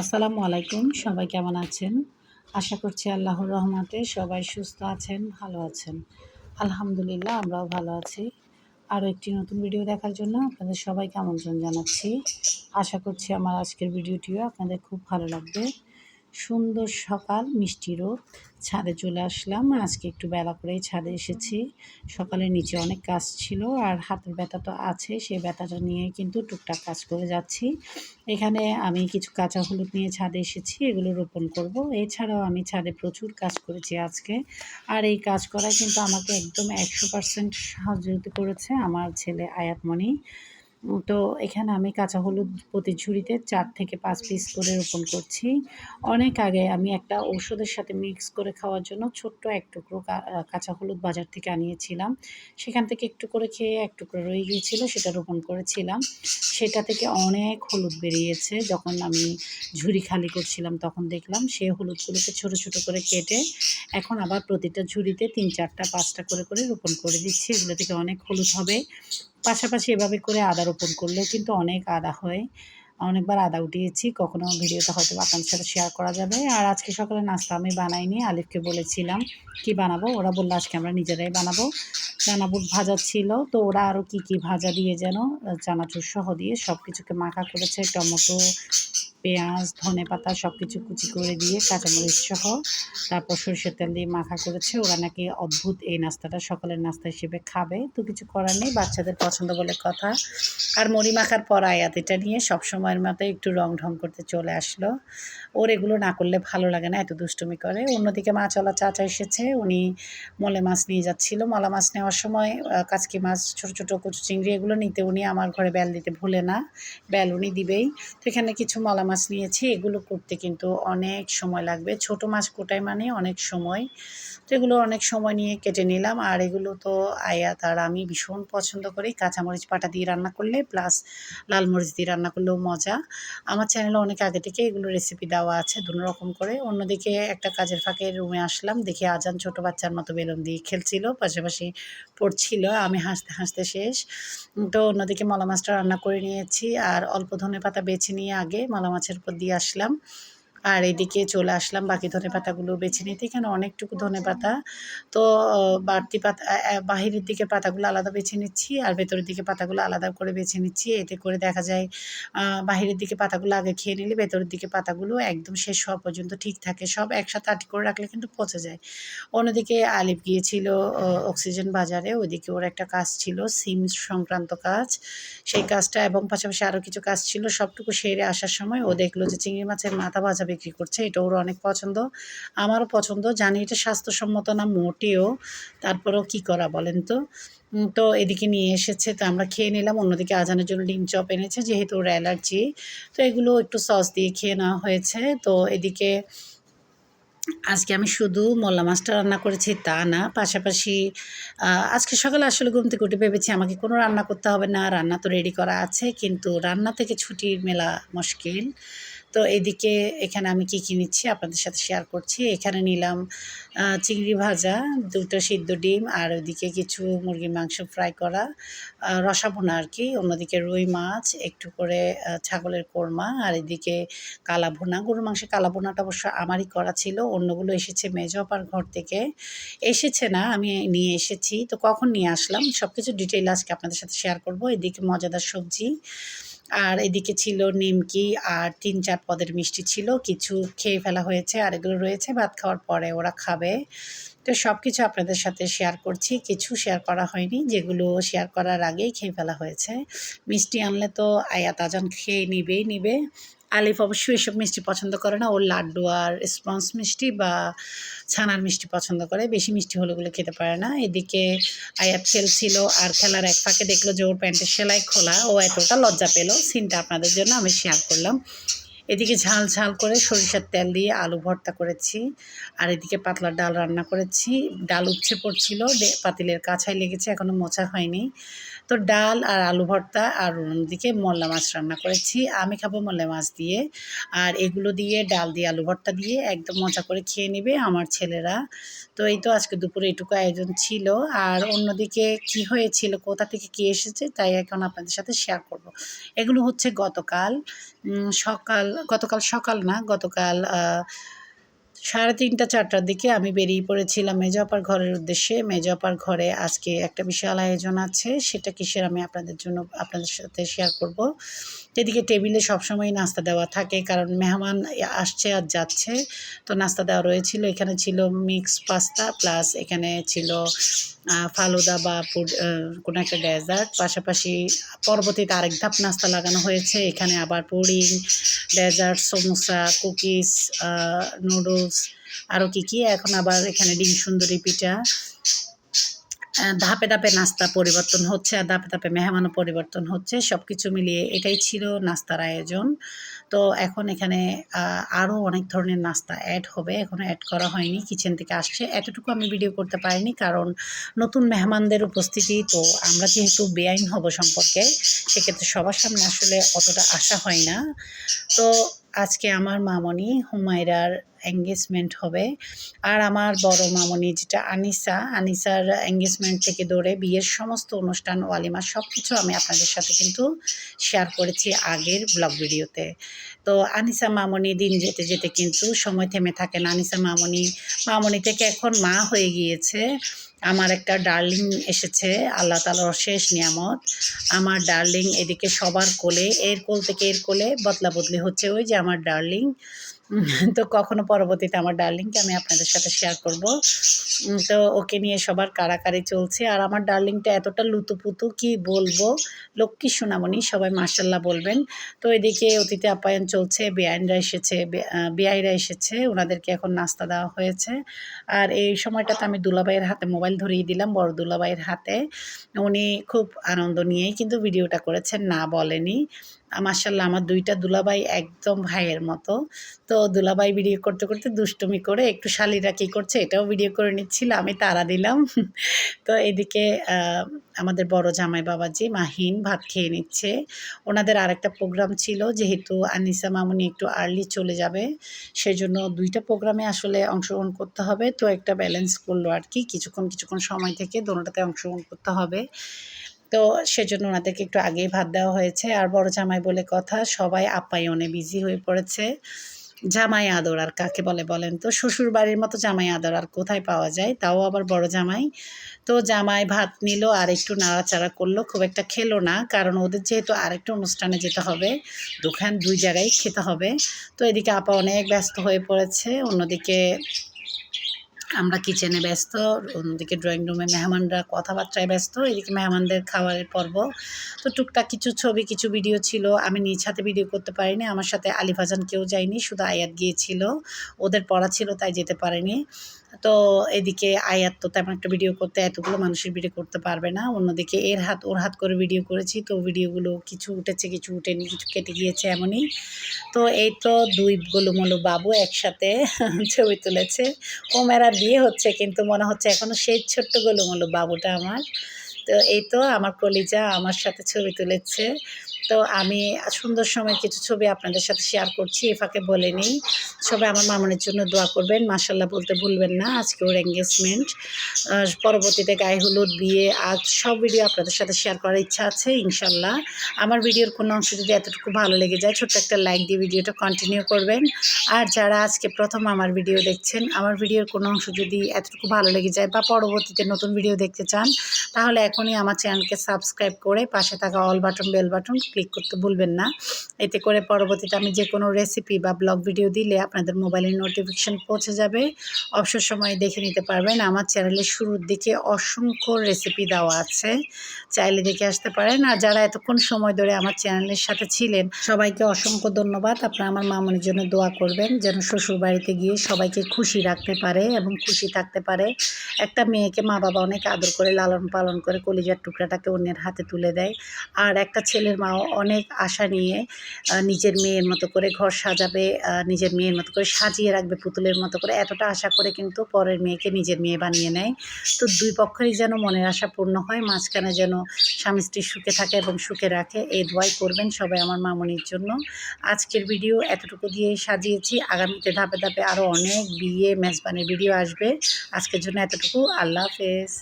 আসসালামু আলাইকুম। সবাই কেমন আছেন? আশা করছি আল্লাহর রহমতে সবাই সুস্থ আছেন, ভালো আছেন। আলহামদুলিল্লাহ আমরাও ভালো আছি। আরও একটি নতুন ভিডিও দেখার জন্য আপনাদের সবাইকে আমন্ত্রণ জানাচ্ছি। আশা করছি আমার আজকের ভিডিওটিও আপনাদের খুব ভালো লাগবে। সুন্দর সকাল, মিষ্টি রোদ। ছাদে চলে আসলাম। আজকে একটু বেলা করেই ছাদে এসেছি। সকালে নিচে অনেক কাজ ছিল আর হাতের ব্যথা তো আছে। সেই ব্যথাটা নিয়ে কিন্তু টুকটাক কাজ করে যাচ্ছি। এখানে আমি কিছু কাঁচা হলুদ নিয়ে ছাদে এসেছি। এগুলো রোপণ করব। এছাড়াও আমি ছাদে প্রচুর কাজ করেছি আজকে। আর এই কাজ করায় কিন্তু আমাকে একদম 100% সহযোগিতা করেছে আমার ছেলে আয়াতমণি। তো এখানে আমি কাঁচা হলুদ প্রতি ঝুড়িতে ৪ থেকে ৫ পিস করে রোপণ করছি। অনেক আগে আমি একটা ঔষধের সাথে মিক্স করে খাওয়ার জন্য ছোট্ট ১ টুকরো কাঁচা হলুদ বাজার থেকে আনিয়েছিলাম। সেখান থেকে একটু করে খেয়ে ১ টুকরো রয়ে গিয়েছিল, সেটা রোপণ করেছিলাম। সেটা থেকে অনেক হলুদ বেরিয়েছে। যখন আমি ঝুড়ি খালি করছিলাম তখন দেখলাম সেই হলুদগুলোকে ছোট, ছোট করে কেটে এখন আবার প্রতিটা ঝুড়িতে ৩, ৪ টা ৫ টা করে রোপণ করে দিচ্ছি। এগুলো থেকে অনেক হলুদ হবে। পাশাপাশি এভাবে করে আদা রোপণ করলেও কিন্তু অনেক আদা হয়। অনেকবার আদা উঠিয়েছি। কখনো ভিডিওটা হয়তো আপনাদের সাথে শেয়ার করা যাবে। আর আজকে সকালে নাস্তা আমি বানাইনি। আলিফকে বলেছিলাম কি বানাবো? ওরা বলল আজকে আমরা নিজেরাই বানাবো। দানা বুট ভাজা ছিল। তো ওরা আরও কি ভাজা দিয়ে যেন চানাচুর সহ দিয়ে সবকিছুকে মাখা করেছে। টমেটো, পেঁয়াজ, ধনেপাতা সবকিছু কুচি করে দিয়ে কাঁচামরিচ সহ তারপর সরষের তেল দিয়ে মাখা করেছে। ওরা নাকি অদ্ভুত এই নাস্তাটা সকালের নাস্তা হিসেবে খাবে। তো কিছু করার নেই, বাচ্চাদের পছন্দ বলে কথা। আর মুড়ি মাখার পর আয়াত এটা নিয়ে সবসময়ের মতো একটু রং-ঢং করতে চলে আসলো। ওর এগুলো না করলে ভালো লাগে না, এত দুষ্টুমি করে। অন্যদিকে মাছওয়ালা চাচা এসেছে। উনি মলে মাছ নিয়ে যাচ্ছিল। মলা মাছ নেওয়ার সময় কাচকি মাছ, ছোট, ছোট কচু চিংড়ি এগুলো নিতে উনি আমার ঘরে বেল দিতে ভুলে না। বেল উনি দিবেই। তো এখানে কিছু মলা মাছ নিয়েছি। এগুলো করতে কিন্তু অনেক সময় লাগবে। ছোট মাছ কোটাই মানে অনেক সময়। তো এগুলো অনেক সময় নিয়ে কেটে নিলাম। আর এগুলো তো আয়াত আর আমি ভীষণ পছন্দ করি। কাঁচামরিচ বাটা দিয়ে রান্না করলে প্লাস লাল মরিচ দিয়ে রান্না করলেও মজা। আমার চ্যানেলে অনেক আগে থেকে এগুলো রেসিপি দেওয়া আছে ২ রকম করে। অন্যদিকে একটা কাজের ফাঁকে রুমে আসলাম। দেখি আজান ছোট বাচ্চার মতো বেলুন দিয়ে খেলছিল, পাশাপাশি পড়ছিল। আমি হাসতে, হাসতে শেষ। তো অন্যদিকে মলা মাছটা রান্না করে নিয়েছি। আর অল্প ধনেপাতা বেছে নিয়ে আগে মলা মাছের উপর দিয়ে আসলাম। আর এদিকে চলে আসলাম বাকি ধনেপাতাগুলো বেছে নিতে। এখানে অনেকটুকু ধনেপাতা। তো বাড়তি পাতা বাহিরের দিকে পাতাগুলো আলাদা বেছে নিচ্ছি আর ভেতরের দিকে পাতাগুলো আলাদা করে বেছে নিচ্ছি। এতে করে দেখা যায় বাহিরের দিকে পাতাগুলো আগে খেয়ে নিলে ভেতরের দিকে পাতাগুলো একদম শেষ হওয়া পর্যন্ত ঠিক থাকে। সব একসাথে আঁটি করে রাখলে কিন্তু পচে যায়। অন্যদিকে আলিফ গিয়েছিল অক্সিজেন বাজারে। ওইদিকে ওর একটা কাজ ছিল, সিম সংক্রান্ত কাজ। সেই কাজটা এবং পাশাপাশি আরও কিছু কাজ ছিল। সবটুকু সেরে আসার সময় ও দেখলো যে চিংড়ি মাছের মাথা ভাজা বিক্রি করছে। এটা ওর অনেক পছন্দ, আমারও পছন্দ। জানি এটা স্বাস্থ্যসম্মত না মোটেও, তারপরেও কী করা বলেন তো? তো এদিকে নিয়ে এসেছে, তো আমরা খেয়ে নিলাম। অন্যদিকে আজানের জন্য ডিম চপ এনেছে, যেহেতু ওর অ্যালার্জি। তো এগুলো একটু সস দিয়ে খেয়ে নেওয়া হয়েছে। তো এদিকে আজকে আমি শুধু মোল্লা মাছটা রান্না করেছি তা না, পাশাপাশি আজকে সকালে আসলে ঘুম থেকে উঠে ভেবেছি আমাকে কোনো রান্না করতে হবে না, রান্না তো রেডি করা আছে। কিন্তু রান্না থেকে ছুটি মেলা মুশকিল। তো এদিকে এখানে আমি কী নিচ্ছি আপনাদের সাথে শেয়ার করছি। এখানে নিলাম চিংড়ি ভাজা, ২ টো সিদ্ধ ডিম আর ওদিকে কিছু মুরগির মাংস ফ্রাই করা, রসা ভুনা আরকি। অন্যদিকে রুই মাছ, একটু করে ছাগলের কোরমা আর এদিকে কালা ভুনা। গরুর মাংসের কালা ভুনাটা অবশ্য আমারই করা ছিল। অন্যগুলো এসেছে মেজ আপার ঘর থেকে। এসেছে না, আমি নিয়ে এসেছি। তো কখন নিয়ে আসলাম সবকিছু ডিটেইল আজকে আপনাদের সাথে শেয়ার করব। এদিকে মজাদার সবজি আর এদিকে ছিল নিমকি আর ৩-৪ পদের মিষ্টি ছিল। কিছু খেয়ে ফেলা হয়েছে আর এগুলো রয়েছে ভাত খাওয়ার পরে ওরা খাবে। তো সবকিছু আপনাদের সাথে শেয়ার করছি। কিছু শেয়ার করা হয়নি, যেগুলো শেয়ার করার আগেই খেয়ে ফেলা হয়েছে। মিষ্টি আনলে তো আয়াত আজান খেয়ে নিবে। আলিফ অবশ্যই এসব মিষ্টি পছন্দ করে না। ওর লাড্ডু আর স্পঞ্জ মিষ্টি বা ছানার মিষ্টি পছন্দ করে। বেশি মিষ্টি হলে ওগুলো খেতে পারে না। এদিকে আয়াত খেলছিল আর খেলার এক ফাঁকে দেখলো যে ওর প্যান্টের সেলাই খোলা। ও এতটা লজ্জা পেল, সিনটা আপনাদের জন্য আমি শেয়ার করলাম। এদিকে ঝাল করে সরিষার তেল দিয়ে আলু ভর্তা করেছি। আর এদিকে পাতলা ডাল রান্না করেছি। ডাল উপচে পড়ছিল, পাতিলের কাছায় লেগেছে, এখনও মোছা হয়নি। তো ডাল আর আলু ভর্তা আর অন্যদিকে মোল্লা মাছ রান্না করেছি। আমি খাবো মোল্লা মাছ দিয়ে। আর এগুলো দিয়ে ডাল দিয়ে আলু ভর্তা দিয়ে একদম মজা করে খেয়ে নেবে আমার ছেলেরা। তো এই তো আজকে দুপুরে এটুকু আয়োজন ছিল। আর অন্যদিকে কি হয়েছিল, কোথা থেকে কী এসেছে তাই এখন আপনাদের সাথে শেয়ার করব। এগুলো হচ্ছে গতকাল সকাল গতকাল সকাল না, গতকাল 3:30-4টার দিকে আমি বেরিয়ে পড়েছিলাম মেজো আপার ঘরের উদ্দেশ্যে। মেজো আপার ঘরে আজকে একটা বিশাল আয়োজন আছে, সেটা কিসের আমি আপনাদের সাথে শেয়ার করব। এদিকে টেবিলে সবসময় নাস্তা দেওয়া থাকে, কারণ মেহমান আসছে আর যাচ্ছে, তো নাস্তা দেওয়া রয়েছিল। এখানে ছিল মিক্স পাস্তা, প্লাস এখানে ছিল ফালুদা বা কোনো একটা ডেজার্ট। পাশাপাশি পরবর্তীতে আরেক ধাপ নাস্তা লাগানো হয়েছে। এখানে আবার pudding, dessert, samosa, cookies, noodles, আরও কী এখন আবার এখানে ডিম সুন্দরী পিঠা। ধাপে ধাপে নাস্তা পরিবর্তন হচ্ছে আর ধাপে ধাপে মেহমানও পরিবর্তন হচ্ছে। সব কিছু মিলিয়ে এটাই ছিল নাস্তার আয়োজন। তো এখন এখানে আরও অনেক ধরনের নাস্তা অ্যাড হবে, এখনও অ্যাড করা হয়নি, কিচেন থেকে আসছে। এতটুকু আমি ভিডিও করতে পারিনি, কারণ নতুন মেহমানদের উপস্থিতি, তো আমরা যেহেতু বেআইন হব সম্পর্কে, সেক্ষেত্রে সবার সামনে আসলে অতটা আশা হয় না। তো আজকে আমার মামনি হুমায়রার এঙ্গেজমেন্ট হবে, আর আমার বড় মামনি যেটা আনিসার এঙ্গেজমেন্ট থেকে ধরে বিয়ের সমস্ত অনুষ্ঠান, ওয়ালিমা সব কিছু আমি আপনাদের সাথে কিন্তু শেয়ার করেছি আগের ব্লগ ভিডিওতে। তো আনিসা মামনি দিন যেতে যেতে কিন্তু সময় থেমে থাকে না। আনিসা মামনি থেকে এখন মা হয়ে গিয়েছে। আমার একটা ডার্লিং এসেছে, আল্লাহ তাআলার অশেষ নিয়ামত। আমার ডার্লিং এদিকে সবার কোলে, এর কোল থেকে এর কোলে বদলা বদলি হচ্ছে, ওই যে আমার ডার্লিং। তো কখনো পরবর্তীতে আমার ডার্লিংকে আমি আপনাদের সাথে শেয়ার করব। তো ওকে নিয়ে সবার কাড়াকাড়ি চলছে, আর আমার ডার্লিংটা এতটা লুতুপুতু কি বলবো, লক্ষ্মী সোনামণি, সবাই মাশাল্লাহ বলবেন। তো এদিকে অতিথি আপ্যায়ন চলছে, বেআইরা এসেছে, ওনাদেরকে এখন নাস্তা দেওয়া হয়েছে। আর এই সময়টাতে আমি দুলাভাইয়ের হাতে মোবাইল ধরিয়ে দিলাম, বড় দুলাভাইয়ের হাতে। উনি খুব আনন্দ নিয়েই কিন্তু ভিডিওটা করেছেন, না বলেনি। মাশাল্লাহ আমার 2টা দুলাভাই একদম ভাইয়ের মতো। তো দুলাভাই ভিডিও করতে করতে দুষ্টুমি করে একটু শালিরা কী করছে এটাও ভিডিও করে নিচ্ছিল, আমি তাড়া দিলাম। তো এদিকে আমাদের বড় জামাই বাবাজি মাহিন ভাত খেয়ে নিচ্ছে। ওনাদের আরেকটা প্রোগ্রাম ছিল, যেহেতু আনিসা মামুনি একটু আর্লি চলে যাবে, সেজন্য 2টা প্রোগ্রামে আসলে অংশগ্রহণ করতে হবে। তো একটা ব্যালেন্স করলো আর কি, কিছুক্ষণ সময় থেকে দোনোটাতে অংশগ্রহণ করতে হবে। তো সেজন্য ওনাদেরকে একটু আগেই ভাত দেওয়া হয়েছে। আর বড় জামাই বলে কথা, সবাই আপ্যায়নে বিজি হয়ে পড়েছে। জামাই আদর আর কাকে বলে বলেন তো? শ্বশুর বাড়ির মতো জামাই আদর আর কোথায় পাওয়া যায়, তাও আবার বড় জামাই। তো জামাই ভাত নিল আর একটু নাড়াচাড়া করলো, খুব একটা খেলো না, কারণ ওদের যেহেতু আরেকটা অনুষ্ঠানে যেতে হবে, 2 জায়গায় খেতে হবে। তো এদিকে আপা অনেক ব্যস্ত হয়ে পড়েছে, অন্যদিকে আমরা কিচেনে ব্যস্ত, অন্যদিকে ড্রয়িং রুমে মেহমানরা কথাবার্তায় ব্যস্ত, এদিকে মেহমানদের খাওয়ারের পর্ব। তো টুকটাক কিছু ছবি, কিছু ভিডিও ছিল, আমি নিজ হাতে ভিডিও করতে পারিনি। আমার সাথে আলিফাজান কেউ যায়নি, শুধু আয়াত গিয়েছিল, ওদের পড়া ছিল তাই যেতে পারেনি। তো এদিকে আয়াত তো তেমন একটা ভিডিও করতে, এতগুলো মানুষের ভিডিও করতে পারবে না। অন্যদিকে ওর হাত করে ভিডিও করেছি, তো ভিডিওগুলো কিছু উঠেছে, কিছু উঠেনি, কিছু কেটে গিয়েছে এমনই। তো এই তো 2 গোলুমোলু বাবু একসাথে ছবি তুলেছে। ওমেরার বিয়ে হচ্ছে, কিন্তু মনে হচ্ছে এখনও সেই ছোট্ট গোলুমোলু বাবুটা আমার। তো এই তো আমার কলিজা আমার সাথে ছবি তুলেছে। তো আমি সুন্দর সময়ের কিছু ছবি আপনাদের সাথে শেয়ার করছি। এ ফাঁকে বলে নিই, সবাই আমার মামুনের জন্য দোয়া করবেন, মাশাল্লাহ বলতে ভুলবেন না। আজকে ওর এঙ্গেজমেন্ট, পরবর্তীতে গায়ে হলুদ, বিয়ে, আজ সব ভিডিও আপনাদের সাথে শেয়ার করার ইচ্ছা আছে ইনশাল্লাহ। আমার ভিডিওর কোনো অংশ যদি এতটুকু ভালো লেগে যায়, ছোট্ট একটা লাইক দিয়ে ভিডিওটা কন্টিনিউ করবেন। আর যারা আজকে প্রথম আমার ভিডিও দেখছেন, আমার ভিডিওর কোনো অংশ যদি এতটুকু ভালো লেগে যায় বা পরবর্তীতে নতুন ভিডিও দেখতে চান, তাহলে এখনই আমার চ্যানেলকে সাবস্ক্রাইব করে পাশে থাকা all button, bell button click করতে ভুলবেন না। এতে করে পরবর্তীতে আমি যে কোনো রেসিপি বা ব্লগ ভিডিও দিলে আপনাদের মোবাইলে নোটিফিকেশান পৌঁছে যাবে, অবসর সময়ে দেখে নিতে পারবেন। আমার চ্যানেলের শুরুর দিকে অসংখ্য রেসিপি দেওয়া আছে, চাইলে দেখে আসতে পারেন। আর যারা এতক্ষণ সময় ধরে আমার চ্যানেলের সাথে ছিলেন, সবাইকে অসংখ্য ধন্যবাদ। আপনারা আমার মামুনির জন্য দোয়া করবেন, যেন শ্বশুর বাড়িতে গিয়ে সবাইকে খুশি রাখতে পারে এবং খুশি থাকতে পারে। একটা মেয়েকে মা বাবা অনেক আদর করে লালন পালন করে কলিজার টুকরাটাকে অন্যের হাতে তুলে দেয়। আর একটা ছেলের মাও অনেক আশা নিয়ে নিজের মেয়ের মতো করে ঘর সাজাবে, নিজের মেয়ের মতো করে সাজিয়ে রাখবে পুতুলের মতো করে, এতটা আশা করে কিন্তু পরের মেয়েকে নিজের মেয়ে বানিয়ে নেয়। তো 2 পক্ষেরই যেন মনের আশা পূর্ণ হয়, মাঝখানে যেন স্বামী স্ত্রী সুখে থাকে এবং সুখে রাখে, এই দোয়াই করবেন সবাই আমার মামুনির জন্য। আজকের ভিডিও এতটুকু দিয়েই সাজিয়েছি, আগামীতে ধাপে ধাপে আরও অনেক বিয়ে মেজবানের ভিডিও আসবে। আজকের জন্য এতটুকু, আল্লাহ হাফেজ।